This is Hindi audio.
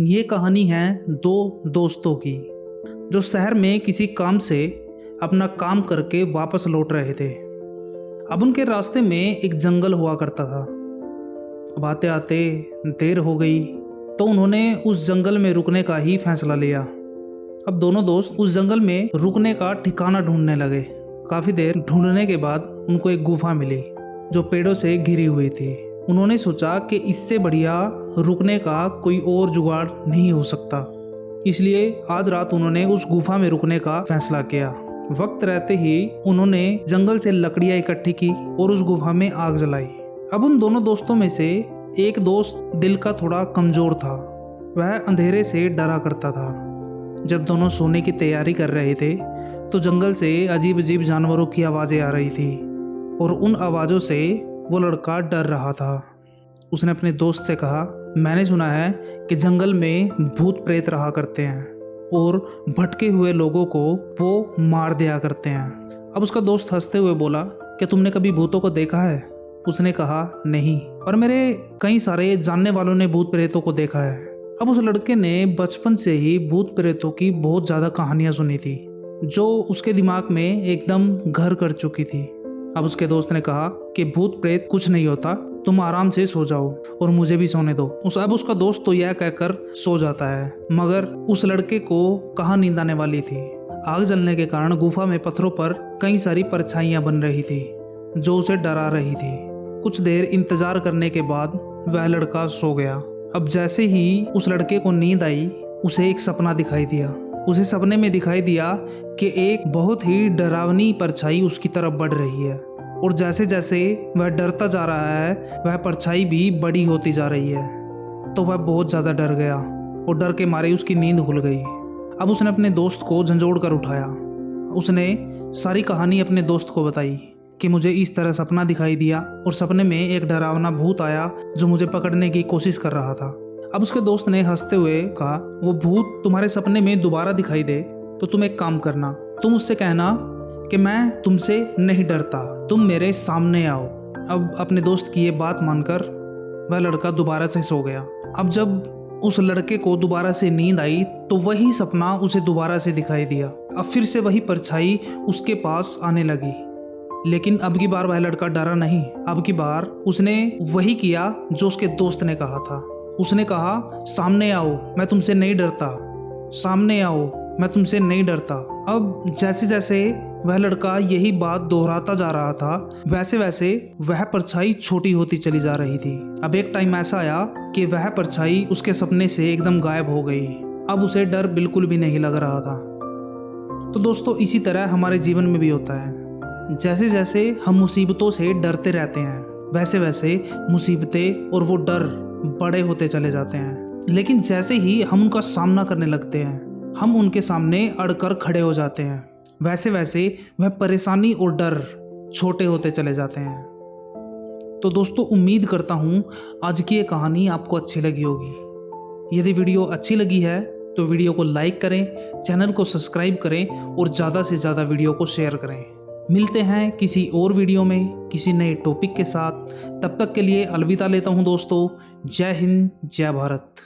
ये कहानी है दो दोस्तों की जो शहर में किसी काम से अपना काम करके वापस लौट रहे थे। अब उनके रास्ते में एक जंगल हुआ करता था। अब आते आते देर हो गई तो उन्होंने उस जंगल में रुकने का ही फैसला लिया। अब दोनों दोस्त उस जंगल में रुकने का ठिकाना ढूंढने लगे। काफ़ी देर ढूंढने के बाद उनको एक गुफा मिली जो पेड़ों से घिरी हुई थी। उन्होंने सोचा कि इससे बढ़िया रुकने का कोई और जुगाड़ नहीं हो सकता, इसलिए आज रात उन्होंने उस गुफा में रुकने का फैसला किया। वक्त रहते ही उन्होंने जंगल से लकड़ियां इकट्ठी की और उस गुफा में आग जलाई। अब उन दोनों दोस्तों में से एक दोस्त दिल का थोड़ा कमजोर था। वह अंधेरे से डरा करता था। जब दोनों सोने की तैयारी कर रहे थे तो जंगल से अजीब अजीब जानवरों की आवाज़ें आ रही थी और उन आवाज़ों से वो लड़का डर रहा था। उसने अपने दोस्त से कहा, मैंने सुना है कि जंगल में भूत प्रेत रहा करते हैं और भटके हुए लोगों को वो मार दिया करते हैं। अब उसका दोस्त हंसते हुए बोला, क्या तुमने कभी भूतों को देखा है? उसने कहा, नहीं, पर मेरे कई सारे जानने वालों ने भूत प्रेतों को देखा है। अब उस लड़के ने बचपन से ही भूत प्रेतों की बहुत ज़्यादा कहानियाँ सुनी थी जो उसके दिमाग में एकदम घर कर चुकी थी। अब उसके दोस्त ने कहा कि भूत प्रेत कुछ नहीं होता, तुम आराम से सो जाओ और मुझे भी सोने दो। अब उसका दोस्त तो यह कहकर सो जाता है, मगर उस लड़के को कहाँ नींद आने वाली थी। आग जलने के कारण गुफा में पत्थरों पर कई सारी परछाइयां बन रही थी जो उसे डरा रही थी। कुछ देर इंतजार करने के बाद वह लड़का सो गया। अब जैसे ही उस लड़के को नींद आई, उसे एक सपना दिखाई दिया। उसे सपने में दिखाई दिया कि एक बहुत ही डरावनी परछाई उसकी तरफ बढ़ रही है और जैसे जैसे वह डरता जा रहा है वह परछाई भी बड़ी होती जा रही है। तो वह बहुत ज़्यादा डर गया और डर के मारे उसकी नींद खुल गई। अब उसने अपने दोस्त को झंझोड़ कर उठाया। उसने सारी कहानी अपने दोस्त को बताई कि मुझे इस तरह सपना दिखाई दिया और सपने में एक डरावना भूत आया जो मुझे पकड़ने की कोशिश कर रहा था। अब उसके दोस्त ने हंसते हुए कहा, वो भूत तुम्हारे सपने में दोबारा दिखाई दे तो तुम एक काम करना, तुम उससे कहना कि मैं तुमसे नहीं डरता, तुम मेरे सामने आओ। अब अपने दोस्त की ये बात मानकर वह लड़का दोबारा से सो गया। अब जब उस लड़के को दोबारा से नींद आई तो वही सपना उसे दोबारा से दिखाई दिया। अब फिर से वही परछाई उसके पास आने लगी, लेकिन अब की बार वह लड़का डरा नहीं। अब की बार उसने वही किया जो उसके दोस्त ने कहा था। उसने कहा, सामने आओ, मैं तुमसे नहीं डरता, सामने आओ, मैं तुमसे नहीं डरता। अब जैसे जैसे वह लड़का यही बात दोहराता जा रहा था वैसे वैसे वह परछाई छोटी होती चली जा रही थी। अब एक टाइम ऐसा आया कि वह परछाई उसके सपने से एकदम गायब हो गई। अब उसे डर बिल्कुल भी नहीं लग रहा था। तो दोस्तों, इसी तरह हमारे जीवन में भी होता है। जैसे जैसे हम मुसीबतों से डरते रहते हैं वैसे वैसे मुसीबतें और वो डर बड़े होते चले जाते हैं। लेकिन जैसे ही हम उनका सामना करने लगते हैं, हम उनके सामने अड़कर खड़े हो जाते हैं, वैसे वैसे वह परेशानी और डर छोटे होते चले जाते हैं। तो दोस्तों, उम्मीद करता हूँ आज की ये कहानी आपको अच्छी लगी होगी। यदि वीडियो अच्छी लगी है तो वीडियो को लाइक करें, चैनल को सब्सक्राइब करें और ज़्यादा से ज़्यादा वीडियो को शेयर करें। मिलते हैं किसी और वीडियो में किसी नए टॉपिक के साथ। तब तक के लिए अलविदा लेता हूँ दोस्तों। जय हिंद, जय भारत।